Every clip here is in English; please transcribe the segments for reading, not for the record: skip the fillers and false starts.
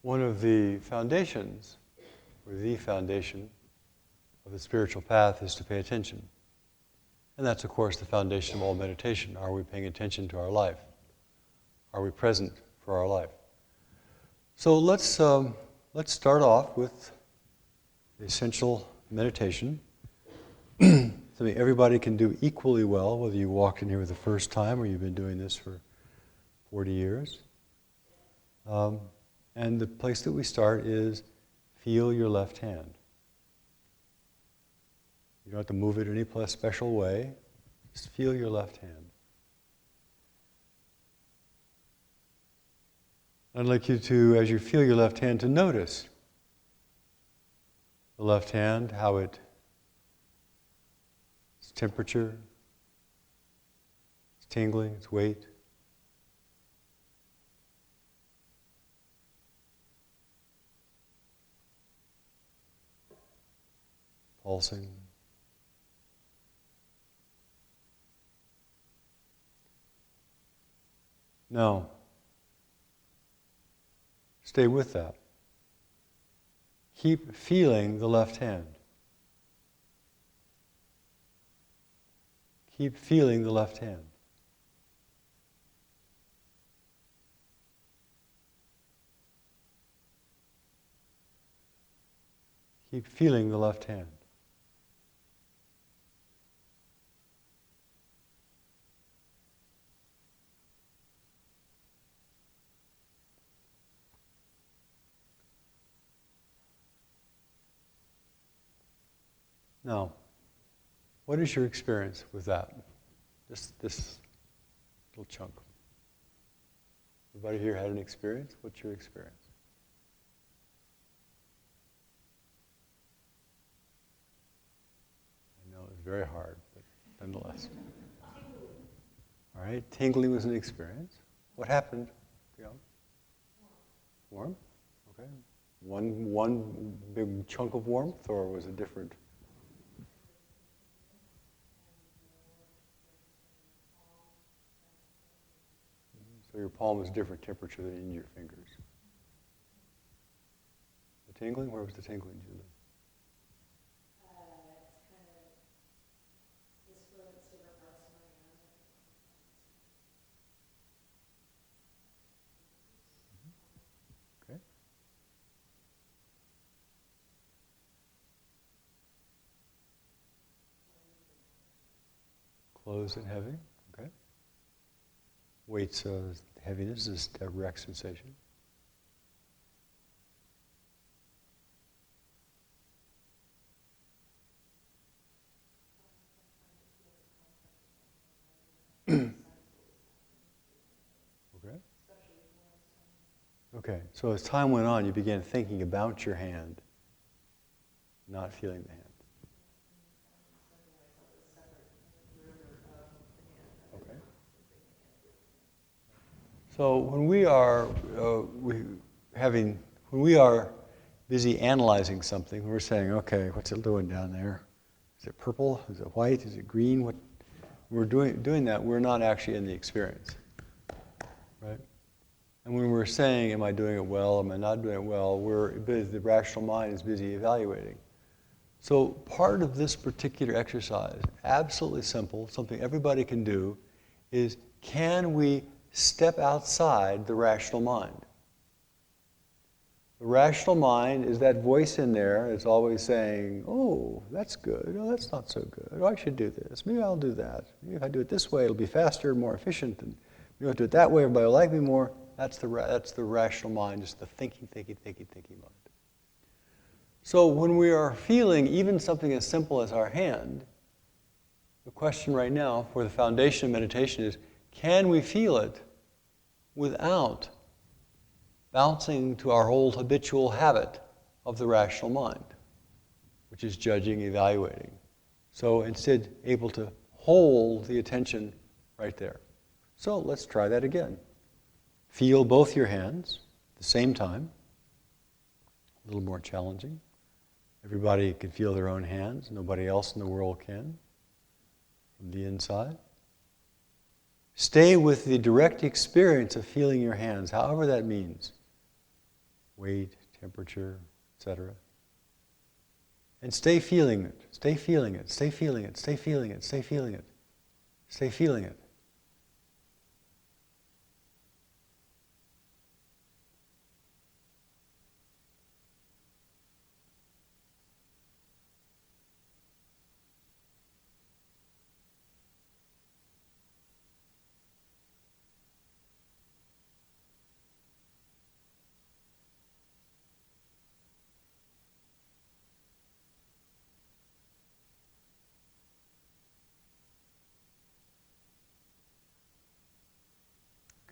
one of the foundations, or the foundation of the spiritual path is to pay attention. And that's, of course, the foundation of all meditation. Are we paying attention to our life? Are we present for our life? So let's start off with the essential meditation. Something everybody can do equally well, whether you walked in here for the first time or you've been doing this for 40 years. And the place that we start is feel your left hand. You don't have to move it any special way. Just feel your left hand. I'd like you to, as you feel your left hand, to notice the left hand, how its temperature, its tingling, its weight. Pulsing. Now, stay with that. Keep feeling the left hand. Keep feeling the left hand. Keep feeling the left hand. Now, what is your experience with that? Just this little chunk. Everybody here had an experience? What's your experience? I know it's very hard, but nonetheless. All right, tingling was an experience. What happened? Warm? Okay. One big chunk of warmth, or was it different? So your palm was different temperature than in your fingers. The tingling? Where was the tingling, Julie? It's kind of this feeling that's different parts of my hands. Okay. Closed and heavy. Okay. Weight's heaviness is direct sensation. Okay. Okay. So as time went on, you began thinking about your hand, not feeling the hand. Okay. So when we are when we are busy analyzing something, we're saying, okay, what's it doing down there? Is it purple? Is it white? Is it green? What we're doing that, we're not actually in the experience, right? And when we're saying, am I doing it well? Am I not doing it well? The rational mind is busy evaluating. So part of this particular exercise, absolutely simple, something everybody can do, is can we step outside the rational mind? The rational mind is that voice in there that's always saying, oh, that's good, oh, that's not so good, oh, I should do this, maybe I'll do that. Maybe if I do it this way, it'll be faster, more efficient, and maybe I'll do it that way, everybody will like me more. That's the rational mind, just the thinking mind. So when we are feeling even something as simple as our hand, the question right now for the foundation of meditation is, can we feel it without bouncing to our old habitual habit of the rational mind, which is judging, evaluating. So instead, able to hold the attention right there. So let's try that again. Feel both your hands at the same time. A little more challenging. Everybody can feel their own hands. Nobody else in the world can. From the inside. Stay with the direct experience of feeling your hands, however that means. weight, temperature, etc. And stay feeling it, stay feeling it, stay feeling it, stay feeling it, stay feeling it, stay feeling it.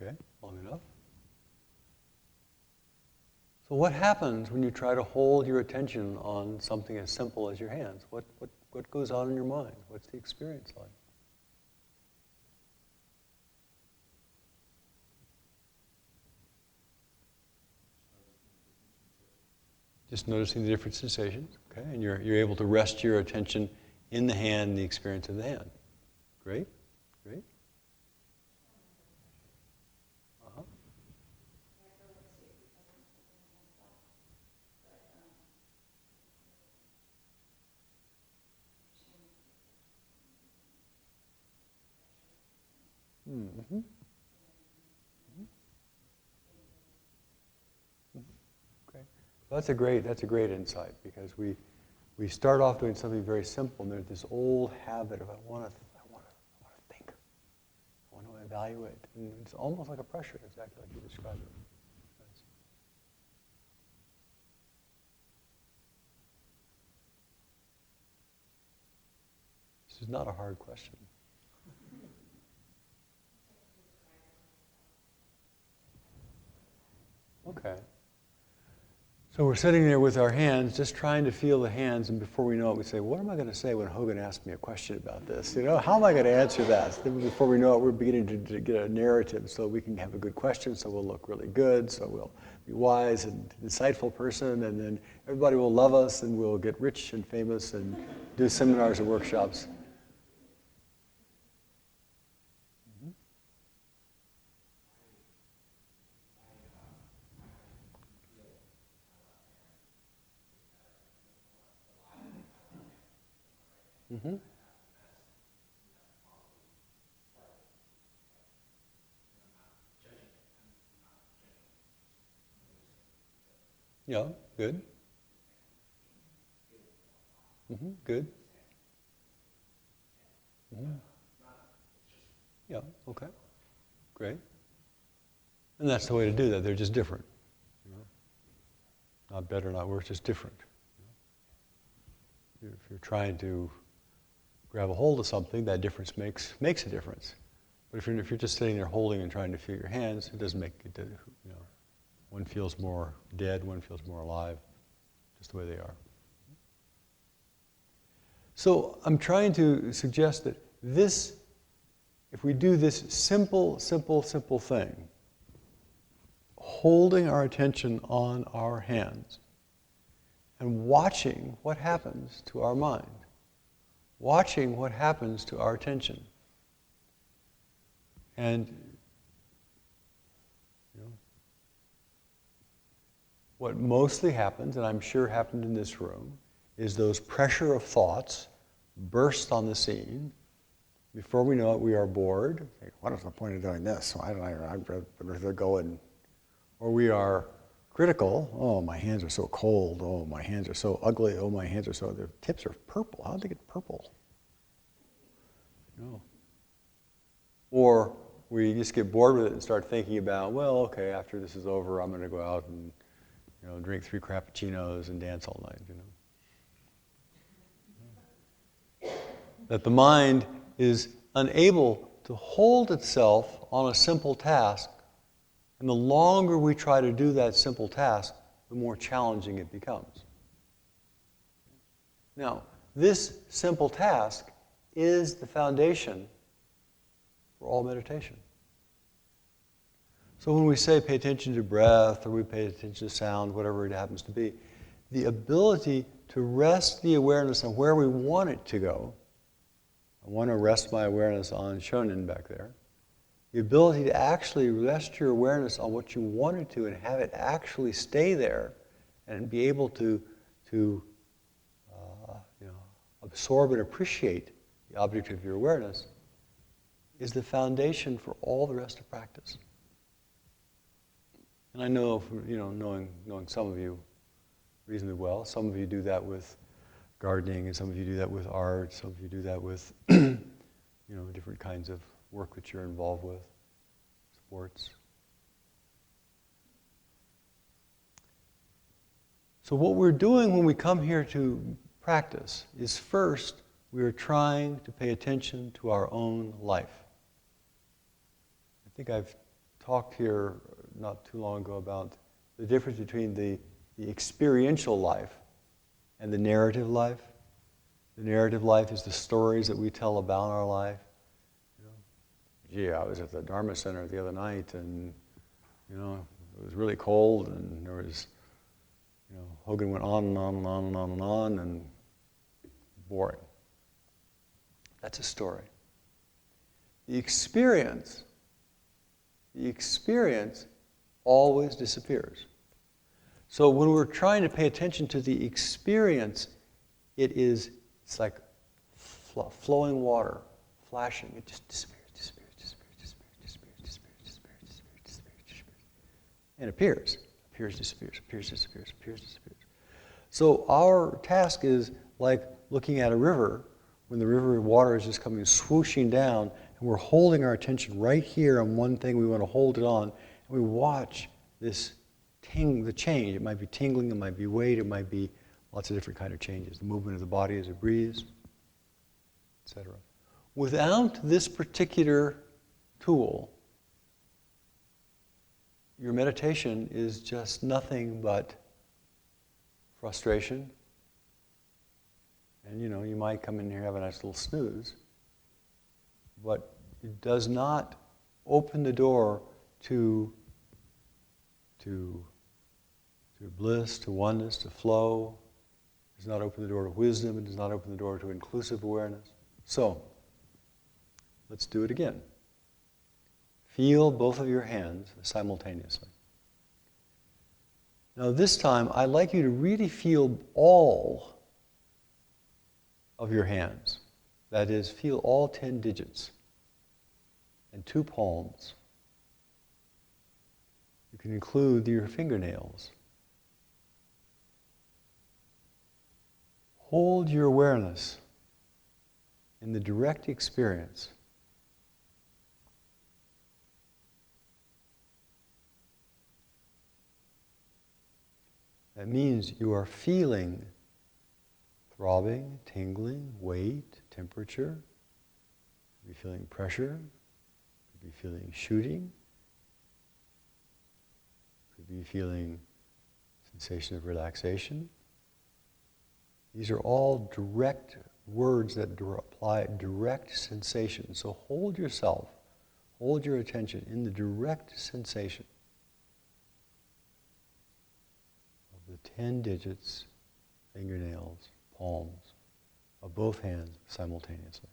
Okay, long enough. So what happens when you try to hold your attention on something as simple as your hands? What goes on in your mind? What's the experience like? Just noticing the different sensations, okay? And you're able to rest your attention in the hand, the experience of the hand. Great, great. Uh-huh. Mm-hmm. Okay. Well, that's a great insight, because we start off doing something very simple, and there's this old habit of I want to think, I want to evaluate, and it's almost like a pressure, exactly like you described it. Nice. This is not a hard question. Okay. So we're sitting there with our hands, just trying to feel the hands, and before we know it, we say, what am I going to say when Hogen asks me a question about this? You know, how am I going to answer that? Then before we know it, we're beginning to get a narrative so we can have a good question, so we'll look really good, so we'll be wise and insightful person, and then everybody will love us, and we'll get rich and famous and do seminars and workshops. Mm-hmm. Yeah, good. Mm-hmm. Good. Mm-hmm. Yeah, okay. Great. And that's the way to do that. They're just different. You know? Not better, not worse, just different. If you're trying to grab a hold of something, that difference makes a difference. But if you're just sitting there holding and trying to feel your hands, it doesn't make it. You know, one feels more dead, one feels more alive, just the way they are. So I'm trying to suggest that this, if we do this simple thing, holding our attention on our hands and watching what happens to our mind, watching what happens to our attention. And you know, what mostly happens, and I'm sure happened in this room, is those pressure of thoughts burst on the scene. Before we know it, we are bored. What is the point of doing this? I'd rather go and, or we are critical. Oh, my hands are so cold. Oh, my hands are so ugly. Oh, my hands are so, their tips are purple. How did they get purple? No. Or we just get bored with it and start thinking about, well, okay, after this is over, I'm going to go out and, you know, drink 3 cappuccinos and dance all night, you know. That the mind is unable to hold itself on a simple task, and the longer we try to do that simple task, the more challenging it becomes. Now, this simple task is the foundation for all meditation. So when we say pay attention to breath, or we pay attention to sound, whatever it happens to be, the ability to rest the awareness on where we want it to go. I want to rest my awareness on Shonin back there. the ability to actually rest your awareness on what you wanted to and have it actually stay there and be able to absorb and appreciate the object of your awareness is the foundation for all the rest of practice. And I know, from, knowing some of you reasonably well, some of you do that with gardening, and some of you do that with art, some of you do that with, different kinds of work that you're involved with, sports. So what we're doing when we come here to practice is first, we are trying to pay attention to our own life. I think I've talked here not too long ago about the difference between the experiential life and the narrative life. The narrative life is the stories that we tell about our life. I was at the Dharma Center the other night, and it was really cold, and there was, Hogen went on and on and on and on and on, and boring. That's a story. The experience always disappears. So when we're trying to pay attention to the experience, it's like flowing water, flashing. It just disappears. And appears, disappears. So our task is like looking at a river, when the river water is just coming swooshing down, and we're holding our attention right here on one thing we want to hold it on, and we watch this the change. It might be tingling, it might be weight, it might be lots of different kind of changes. The movement of the body as it breathes, etc. Without this particular tool, your meditation is just nothing but frustration. And you might come in here and have a nice little snooze, but it does not open the door to bliss, to oneness, to flow. It does not open the door to wisdom. It does not open the door to inclusive awareness. So, let's do it again. Feel both of your hands simultaneously. Now this time, I'd like you to really feel all of your hands. That is, feel all 10 digits and 2 palms. You can include your fingernails. Hold your awareness in the direct experience. That means you are feeling throbbing, tingling, weight, temperature. You could be feeling pressure. You could be feeling shooting. You could be feeling sensation of relaxation. These are all direct words that apply direct sensation. So hold yourself, hold your attention in the direct sensation of the 10 digits, fingernails, palms of both hands simultaneously.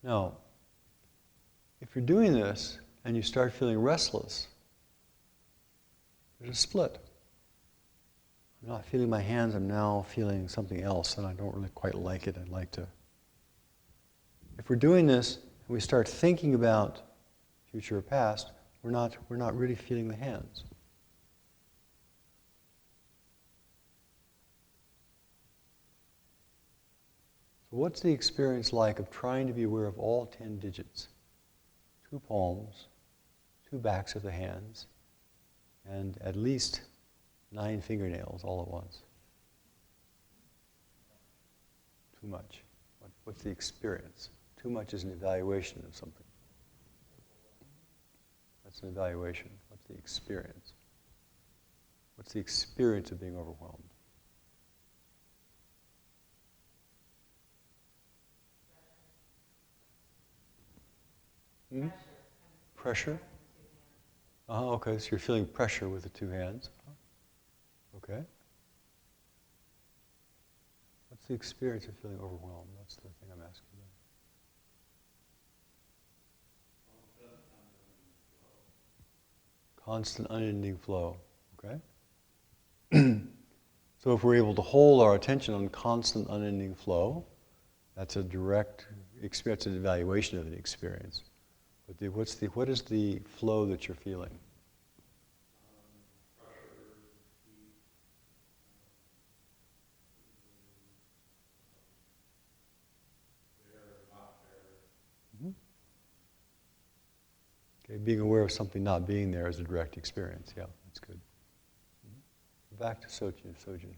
Now, if you're doing this and you start feeling restless, there's a split. I'm not feeling my hands, I'm now feeling something else, and I don't really quite like it. I'd like to. If we're doing this and we start thinking about future or past, we're not really feeling the hands. So So what's the experience like of trying to be aware of all 10 digits? 2 palms, 2 backs of the hands, and at least 9 fingernails all at once. Too much. What's the experience? Too much is an evaluation of something. That's an evaluation. What's the experience? What's the experience of being overwhelmed? Hmm? Pressure? Okay, so you're feeling pressure with the 2 hands. Okay. What's the experience of feeling overwhelmed? That's the thing I'm asking about. Constant, unending flow. Okay? So if we're able to hold our attention on constant, unending flow, that's a direct experience, an evaluation of the experience. But what is the flow that you're feeling? Mhm. Okay, being aware of something not being there is a direct experience. Yeah, that's good. Back to Sojin here.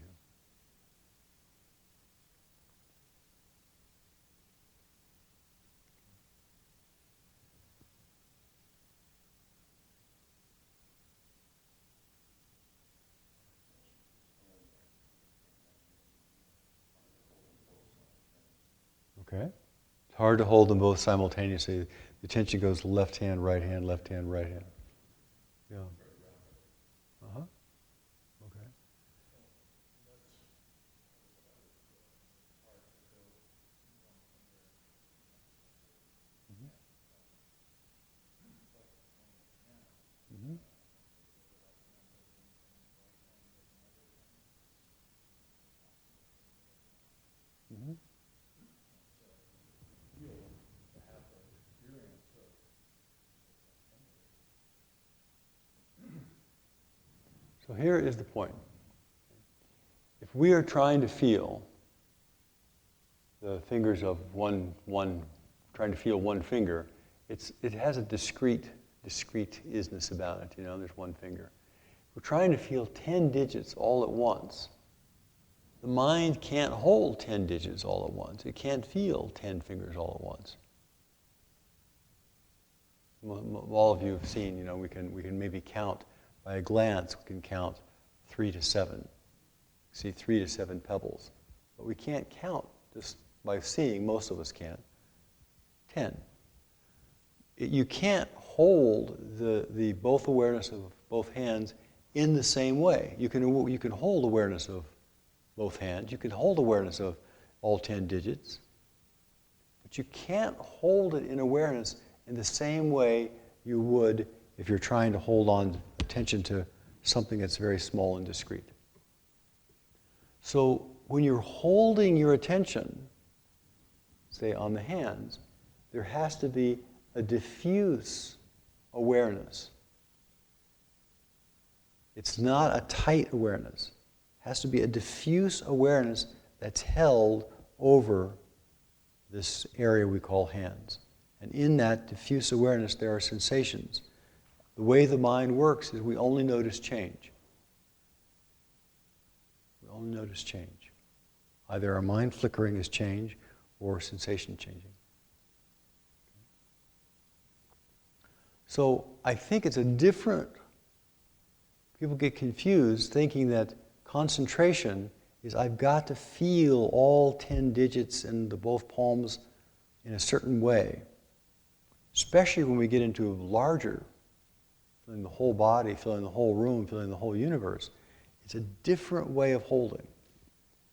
Okay? It's hard to hold them both simultaneously. The attention goes left hand, right hand, left hand, right hand. Yeah. Uh-huh. Okay. Mm-hmm. Mm-hmm. So here is the point. If we are trying to feel the fingers of trying to feel one finger, it has a discrete isness about it. There's one finger. We're trying to feel 10 digits all at once. The mind can't hold 10 digits all at once. It can't feel 10 fingers all at once. All of you have seen, we can maybe count by a glance. We can count 3 to 7. See 3 to 7 pebbles, but we can't count just by seeing. Most of us can't. 10. You can't hold the both awareness of both hands in the same way. You can hold awareness of both hands. You can hold awareness of all 10 digits, but you can't hold it in awareness in the same way you would if you're trying to hold on attention to something that's very small and discrete. So when you're holding your attention, say on the hands, there has to be a diffuse awareness. It's not a tight awareness. It has to be a diffuse awareness that's held over this area we call hands. And in that diffuse awareness, there are sensations. The way the mind works is we only notice change. We only notice change. Either our mind flickering is change or sensation changing. So I think it's a different, people get confused thinking that concentration is I've got to feel all 10 digits in both palms in a certain way. Especially when we get into larger, feeling the whole body, feeling the whole room, feeling the whole universe. It's a different way of holding.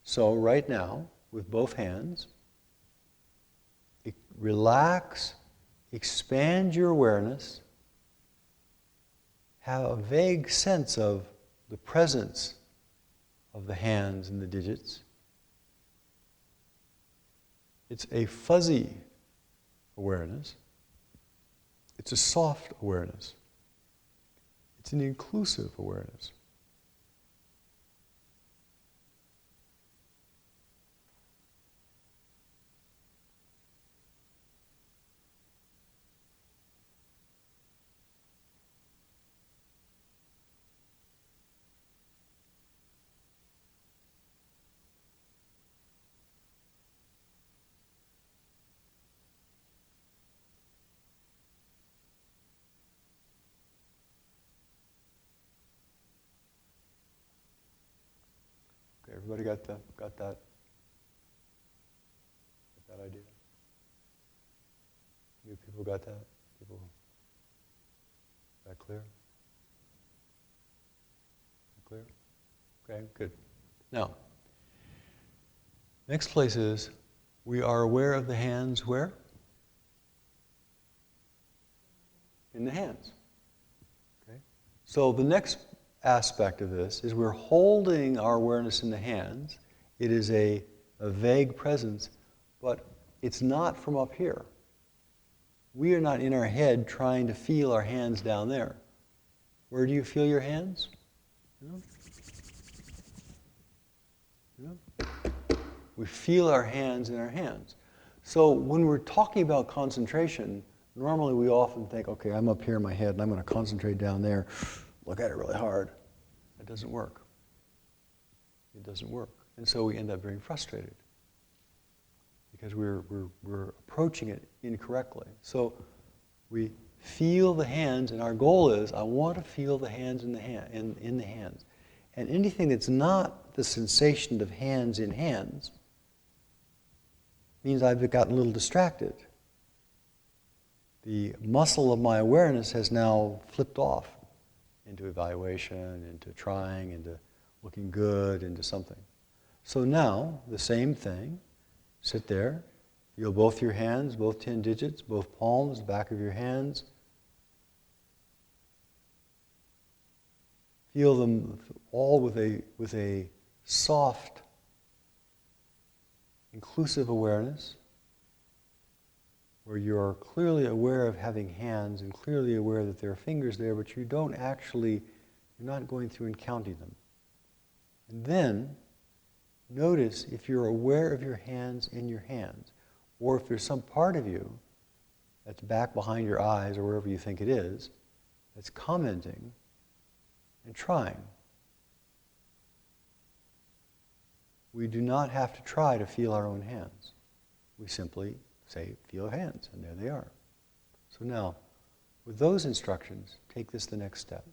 So right now, with both hands, relax, expand your awareness, have a vague sense of the presence of the hands and the digits. It's a fuzzy awareness. It's a soft awareness. It's an inclusive awareness. Everybody got that idea? You people got that? People, is that clear? Clear? Okay, good. Now, next place is, we are aware of the hands where? In the hands. Okay? So the next aspect of this is we're holding our awareness in the hands. It is a vague presence, but it's not from up here. We are not in our head trying to feel our hands down there. Where do you feel your hands? You know? You know? We feel our hands in our hands. So when we're talking about concentration, normally we often think, okay, I'm up here in my head and I'm going to concentrate down there, look at it really hard. That doesn't work. It doesn't work. And so we end up being frustrated because we're approaching it incorrectly. So we feel the hands, and our goal is, I want to feel the hands in the hands. And anything that's not the sensation of hands in hands means I've gotten a little distracted. The muscle of my awareness has now flipped off into evaluation, into trying, into looking good, into something. So now, the same thing, sit there, feel both your hands, both 10 digits, both palms, the back of your hands. Feel them all with a soft, inclusive awareness, where you're clearly aware of having hands and clearly aware that there are fingers there, but you're not going through and counting them. And then, notice if you're aware of your hands in your hands, or if there's some part of you that's back behind your eyes or wherever you think it is, that's commenting and trying. We do not have to try to feel our own hands. We simply say, feel hands, and there they are. So now, with those instructions, take this the next step.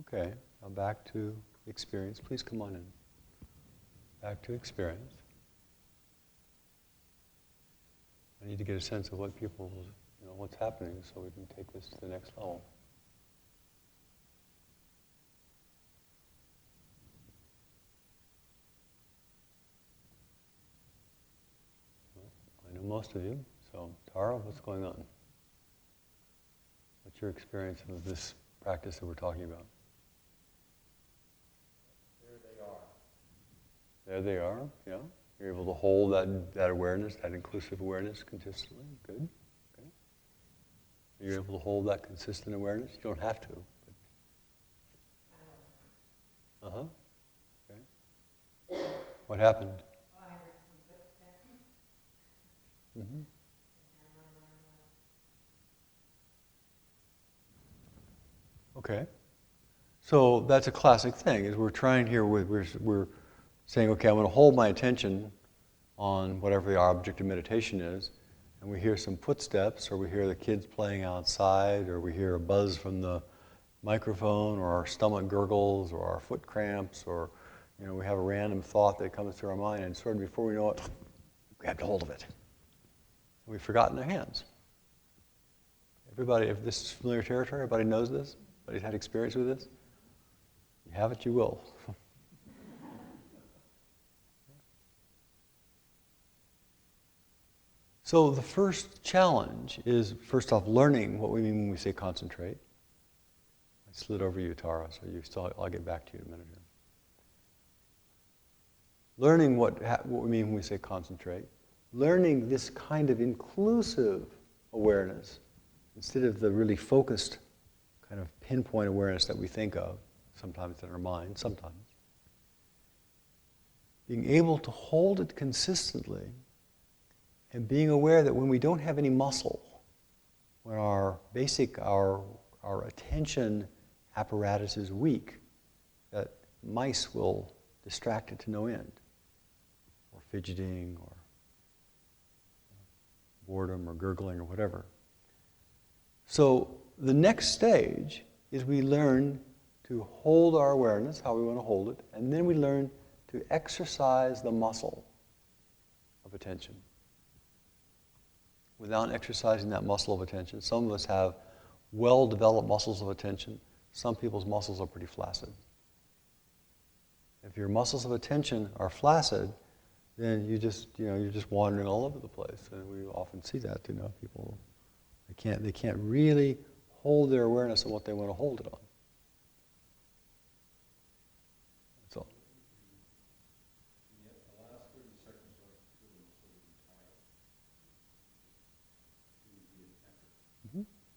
Okay, now back to experience. Please come on in. Back to experience. I need to get a sense of what people, what's happening so we can take this to the next level. Well, I know most of you, so Tara, what's going on? What's your experience of this practice that we're talking about? There they are, yeah. You're able to hold that awareness, that inclusive awareness consistently. Good. Okay. You're able to hold that consistent awareness. You don't have to. Uh-huh. Okay. What happened? Mm-hmm. Okay. So that's a classic thing, is we're trying here, we're saying, okay, I'm going to hold my attention on whatever the object of meditation is, and we hear some footsteps, or we hear the kids playing outside, or we hear a buzz from the microphone, or our stomach gurgles, or our foot cramps, or we have a random thought that comes through our mind, and sort of before we know it, we grabbed hold of it. And we've forgotten our hands. Everybody, if this is familiar territory, everybody knows this? Everybody's had experience with this? You have it, you will. So the first challenge is, first off, learning what we mean when we say concentrate. I slid over you, Tara, so I'll get back to you in a minute here. Learning what we mean when we say concentrate. Learning this kind of inclusive awareness instead of the really focused kind of pinpoint awareness that we think of, sometimes in our mind, sometimes. Being able to hold it consistently and being aware that when we don't have any muscle, when our attention apparatus is weak, that mice will distract it to no end, or fidgeting, or boredom, or gurgling, or whatever. So the next stage is we learn to hold our awareness, how we want to hold it, and then we learn to exercise the muscle of attention. Without exercising that muscle of attention, some of us have well-developed muscles of attention. Some people's muscles are pretty flaccid. If your muscles of attention are flaccid, then you're just wandering all over the place. And we often see that, people, they can't really hold their awareness on what they want to hold it on. That's all.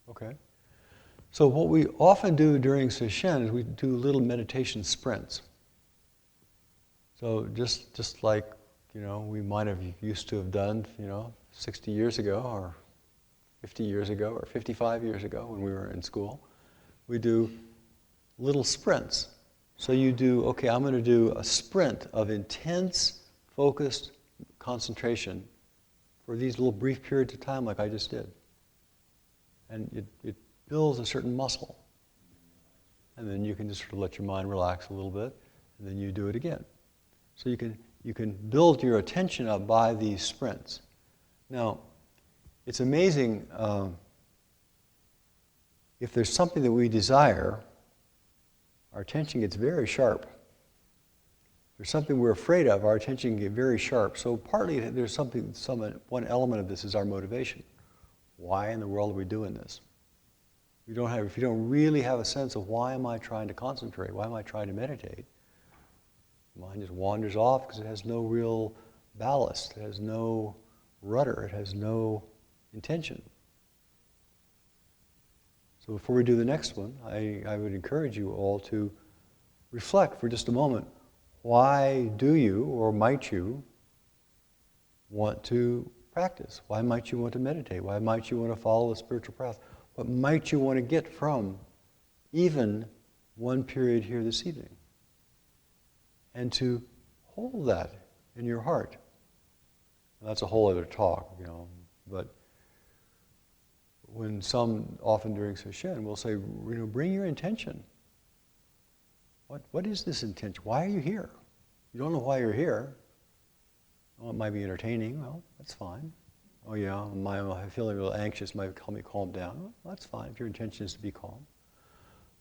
Okay. So what we often do during sesshin is we do little meditation sprints. So just like, we might have used to have done, 60 years ago or 50 years ago or 55 years ago when we were in school, we do little sprints. So you do, okay, I'm going to do a sprint of intense, focused concentration for these little brief periods of time like I just did. And it builds a certain muscle. And then you can just sort of let your mind relax a little bit, and then you do it again. So you can build your attention up by these sprints. Now, it's amazing, if there's something that we desire, our attention gets very sharp. If there's something we're afraid of, our attention can get very sharp. So partly there's one element of this is our motivation. Why in the world are we doing this? If you don't really have a sense of why am I trying to concentrate, why am I trying to meditate, the mind just wanders off because it has no real ballast, it has no rudder, it has no intention. So before we do the next one, I would encourage you all to reflect for just a moment. Why do you, or might you, want to practice? Why might you want to meditate? Why might you want to follow the spiritual path? What might you want to get from even one period here this evening? And to hold that in your heart. And that's a whole other talk, but when often during sesshin, will say, bring your intention. What is this intention? Why are you here? You don't know why you're here. Oh, it might be entertaining. Well, that's fine. Oh yeah, I'm feeling a little anxious. Might help me calm down. Well, that's fine if your intention is to be calm.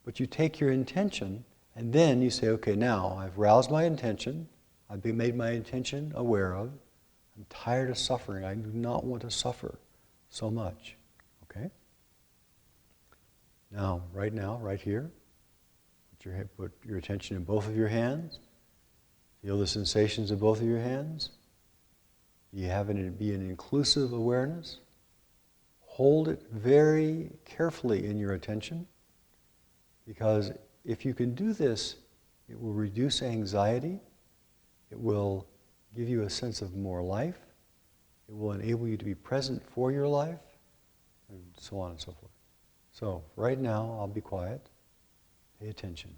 But you take your intention and then you say, okay, now I've roused my intention. I've made my intention aware of. I'm tired of suffering. I do not want to suffer so much. Okay? Now, right here, put your attention in both of your hands. Feel the sensations of both of your hands. You have it be an inclusive awareness. Hold it very carefully in your attention, because if you can do this, it will reduce anxiety, it will give you a sense of more life, it will enable you to be present for your life, and so on and so forth. So, right now, I'll be quiet. Pay attention.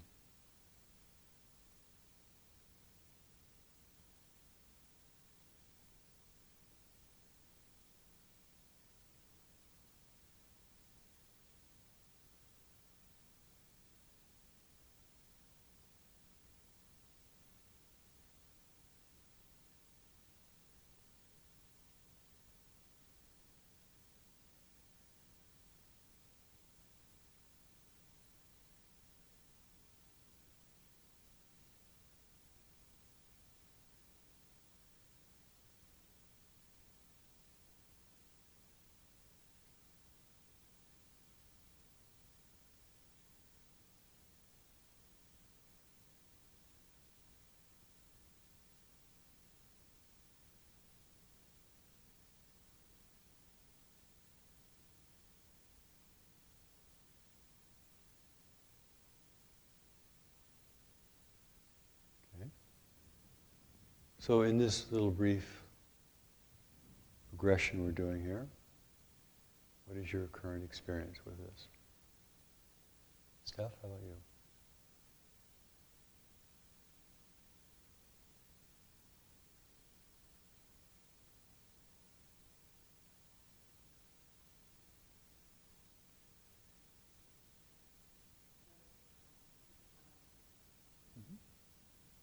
So in this little brief progression we're doing here, what is your current experience with this? Steph, how about you?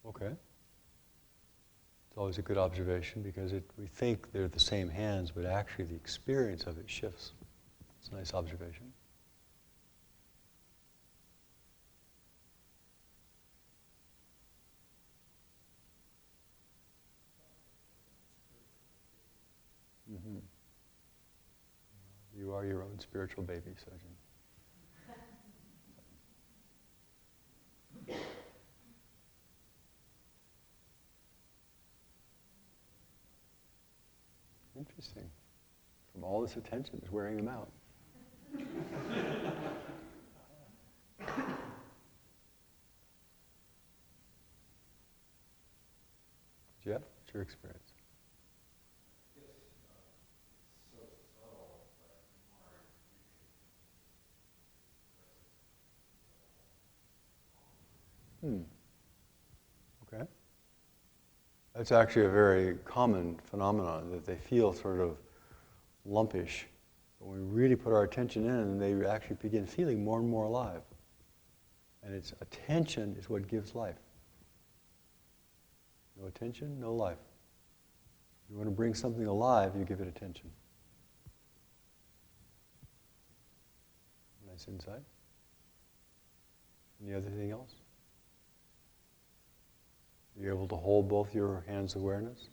Okay. It's always a good observation because we think they're the same hands, but actually the experience of it shifts. It's a nice observation. Mm-hmm. You are your own spiritual baby, Sojin. Interesting. From all this attention, it's wearing them out. Jeff, what's your experience? Okay. That's actually a very common phenomenon, that they feel sort of lumpish. But when we really put our attention in, they actually begin feeling more and more alive. And it's attention is what gives life. No attention, no life. You want to bring something alive, you give it attention. Nice insight. Any other thing else? Are you able to hold both your hands' awareness?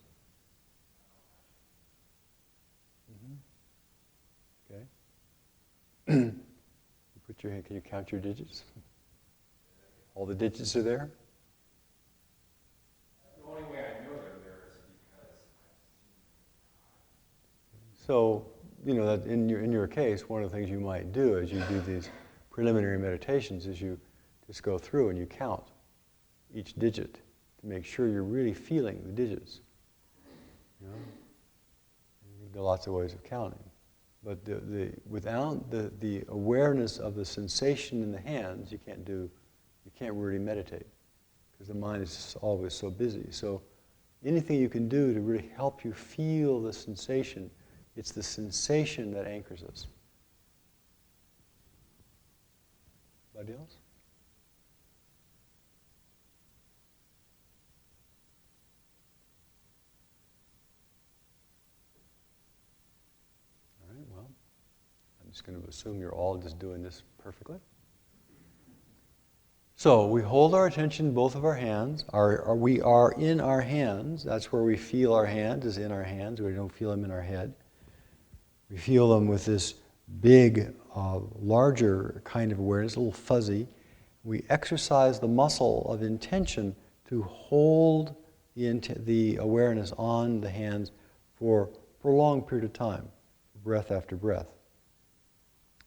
Okay. You put your hand, can you count your digits? All the digits are there? The only way I know they're there is because I've seen them. So, that in your case, one of the things you might do as you do these preliminary meditations is you just go through and you count each digit to make sure you're really feeling the digits. There are lots of ways of counting. But without the awareness of the sensation in the hands, you can't really meditate because the mind is just always so busy. So anything you can do to really help you feel the sensation, it's the sensation that anchors us. Anybody else? All right, well, I'm just going to assume you're all just doing this perfectly. So we hold our attention in both of our hands. We are in our hands. That's where we feel our hands, is in our hands. We don't feel them in our head. We feel them with this big, larger kind of awareness, a little fuzzy. We exercise the muscle of intention to hold the awareness on the hands for a prolonged period of time, breath after breath.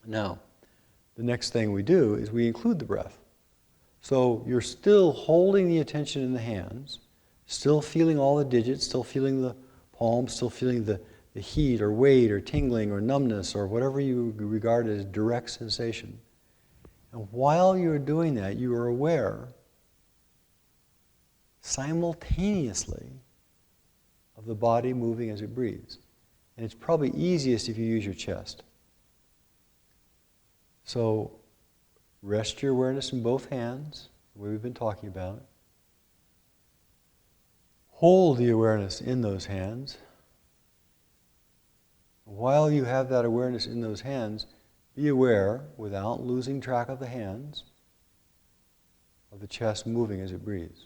Now, the next thing we do is we include the breath. So you're still holding the attention in the hands, still feeling all the digits, still feeling the palms, still feeling the heat or weight or tingling or numbness or whatever you regard as direct sensation. And while you're doing that, you are aware simultaneously of the body moving as it breathes. And it's probably easiest if you use your chest. So rest your awareness in both hands, the way we've been talking about. Hold the awareness in those hands. While you have that awareness in those hands, be aware, without losing track of the hands, of the chest moving as it breathes.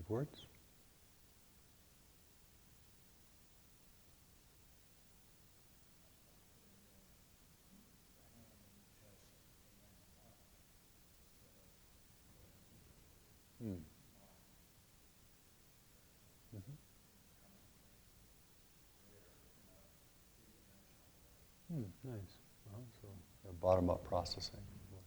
supports. Hmm. Mhm. Nice. So bottom-up processing. Okay.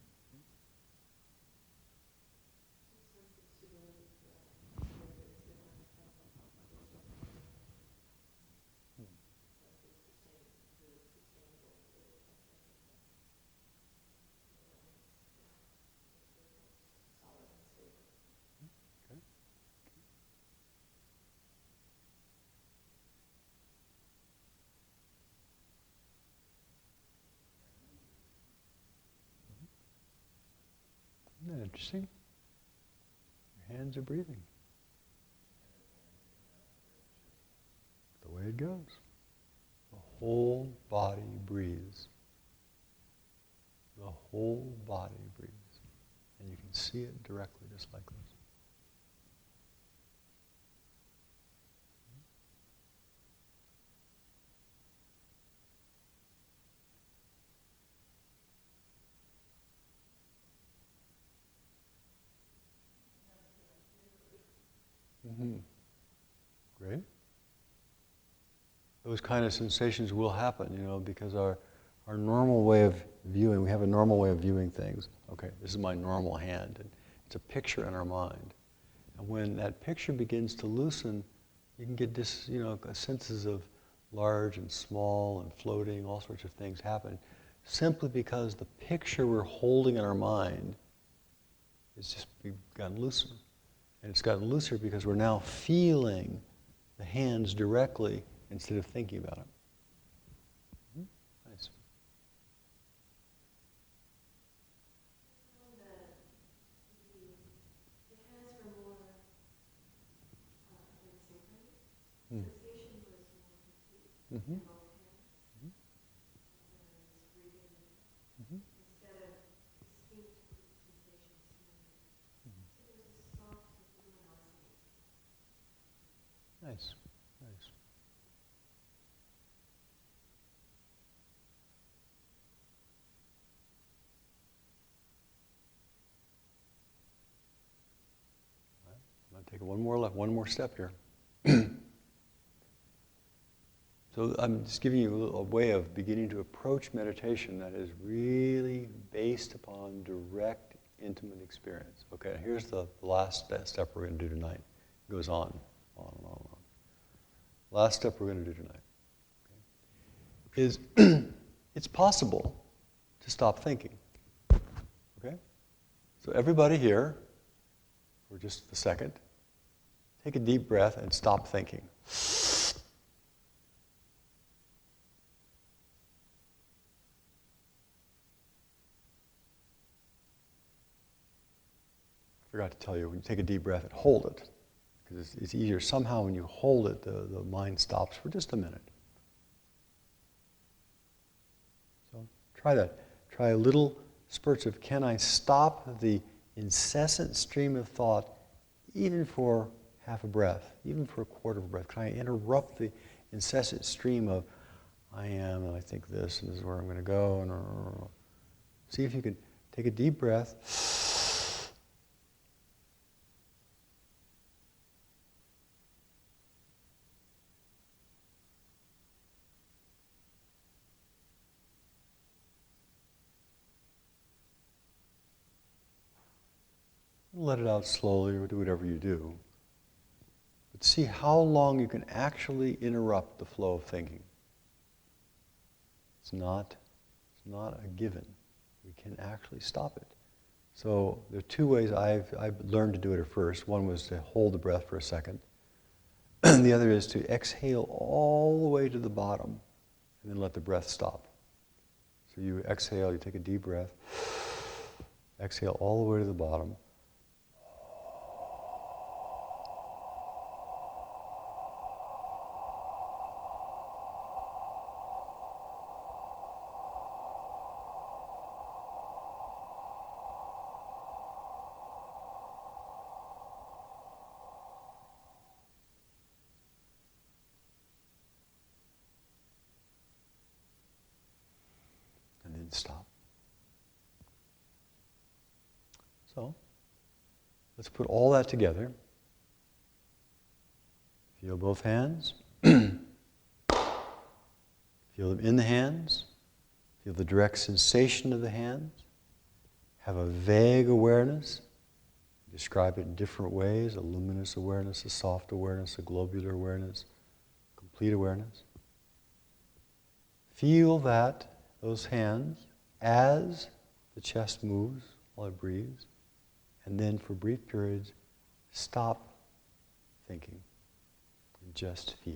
Isn't that interesting? Your hands are breathing. The way it goes. The whole body breathes. The whole body breathes. And you can see it directly, just like this. Mm-hmm. Great. Those kind of sensations will happen, because our normal way of viewing, we have a normal way of viewing things. Okay, this is my normal hand. And it's a picture in our mind. And when that picture begins to loosen, you can get this, senses of large and small and floating, all sorts of things happen, simply because the picture we're holding in our mind has just gotten looser. And it's gotten looser because we're now feeling the hands directly instead of thinking about it. Nice. found that the hands were more in synchrony. Mm. Sensation was more complete Mm-hmm. in both hands when I was breathing Mm-hmm. instead of distinct sensations here and there. So there was a soft luminosity. Nice. Nice. I'm going to take one more step here. So I'm just giving you a way of beginning to approach meditation that is really based upon direct, intimate experience. Okay, here's the last step we're going to do tonight. It goes on and on and on. Last step we're going to do tonight, okay, is it's possible to stop thinking. Okay? So everybody here, for just a second, take a deep breath and stop thinking. I forgot to tell you, when you take a deep breath and hold it, because it's easier. Somehow when you hold it, the mind stops for just a minute. So try that. Try little spurts of, can I stop the incessant stream of thought even for half a breath, even for a quarter of a breath? Can I interrupt the incessant stream of, I am, and I think this, and this is where I'm going to go, and see if you can take a deep breath. Let it out slowly, or do whatever you do. But see how long you can actually interrupt the flow of thinking. It's not a given. We can actually stop it. So there are two ways I've learned to do it at first. One was to hold the breath for a second. The other is to exhale all the way to the bottom and then let the breath stop. So you exhale, you take a deep breath, exhale all the way to the bottom. and stop. So, let's put all that together. Feel both hands. Feel them in the hands. Feel the direct sensation of the hands. Have a vague awareness. Describe it in different ways: a luminous awareness, a soft awareness, a globular awareness, complete awareness. Feel those hands as the chest moves while it breathes. And then for brief periods, stop thinking and just feel.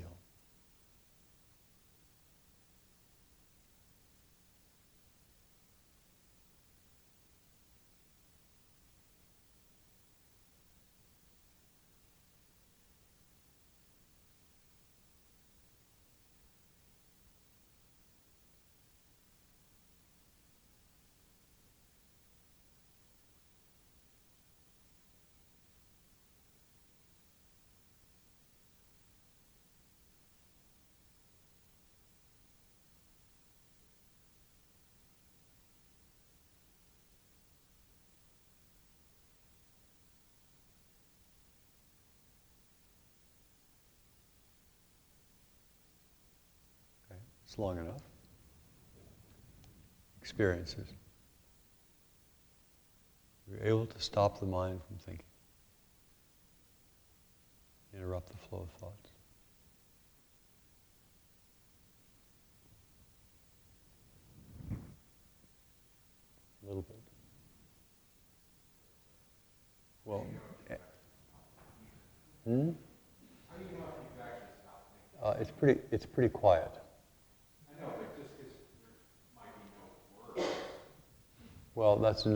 Okay, it's long enough. Experiences. You're able to stop the mind from thinking. Interrupt the flow of thoughts. A little bit. Well, How do you know if you've actually stopped thinking? it's pretty quiet. I know, but just because there might be no words. Well, that's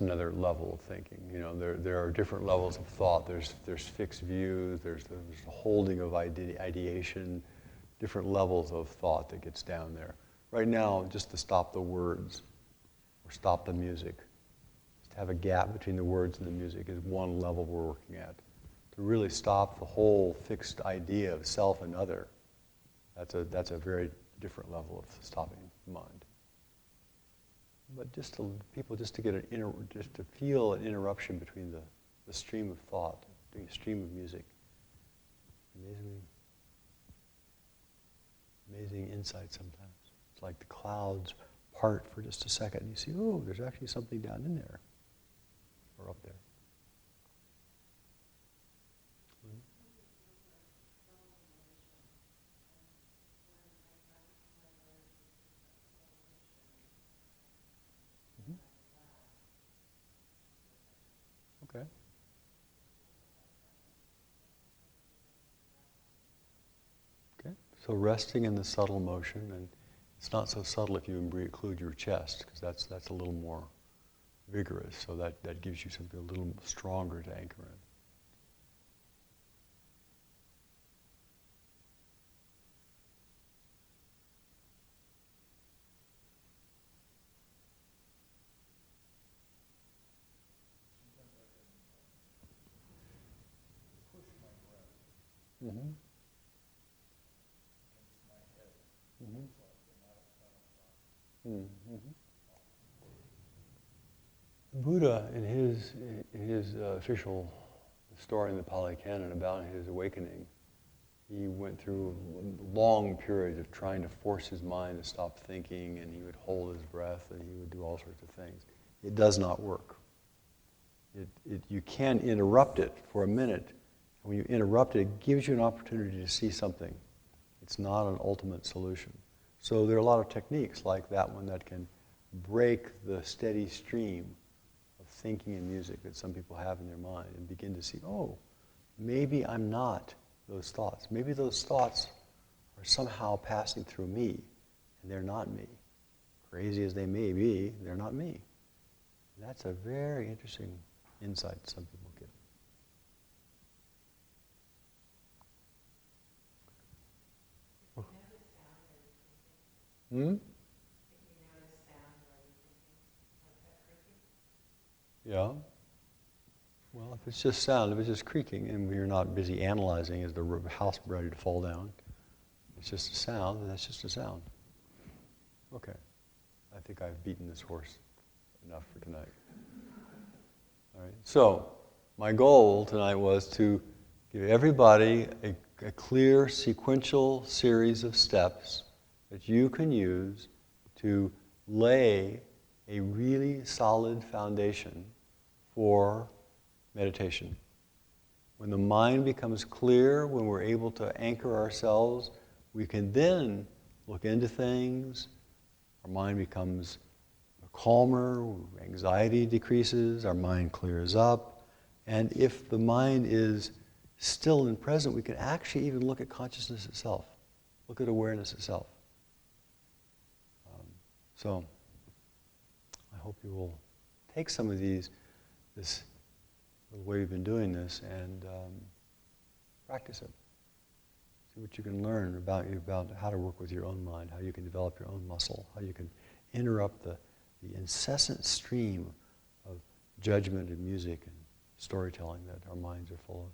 another level of thinking. You know, there are different levels of thought. There's fixed views. There's the holding of ideation. Different levels of thought that gets down there. Right now, just to stop the words or stop the music, just to have a gap between the words and the music is one level we're working at. To really stop the whole fixed idea of self and other, that's a very different level of stopping the mind. But just to feel an interruption between the stream of thought, the stream of music. Amazing insight sometimes. It's like the clouds part for just a second and you see, oh, there's actually something down in there. Or up there. Okay. Okay. So resting in the subtle motion, and it's not so subtle if you include your chest, because that's a little more vigorous. So that gives you something a little stronger to anchor in. Mm-hmm. Mm-hmm. Mm-hmm. Buddha, in his official story in the Pali Canon about his awakening, he went through long periods of trying to force his mind to stop thinking, and he would hold his breath, and he would do all sorts of things. It does not work. You can interrupt it for a minute. When you interrupt it, it gives you an opportunity to see something. It's not an ultimate solution. So there are a lot of techniques like that one that can break the steady stream of thinking and music that some people have in their mind and begin to see, oh, maybe I'm not those thoughts. Maybe those thoughts are somehow passing through me, and they're not me. Crazy as they may be, they're not me. And that's a very interesting insight some people get. Hmm? Yeah. Well, if it's just sound, if it's just creaking, and you're not busy analyzing, is the house ready to fall down? It's just a sound, and that's just a sound. Okay. I think I've beaten this horse enough for tonight. All right. So, my goal tonight was to give everybody a clear sequential series of steps that you can use to lay a really solid foundation for meditation. When the mind becomes clear, when we're able to anchor ourselves, we can then look into things. Our mind becomes calmer, anxiety decreases, our mind clears up. And if the mind is still and present, we can actually even look at consciousness itself, look at awareness itself. So, I hope you will take some of this way we've been doing this, and practice it. See what you can learn about how to work with your own mind, how you can develop your own muscle, how you can interrupt the incessant stream of judgment and music and storytelling that our minds are full of.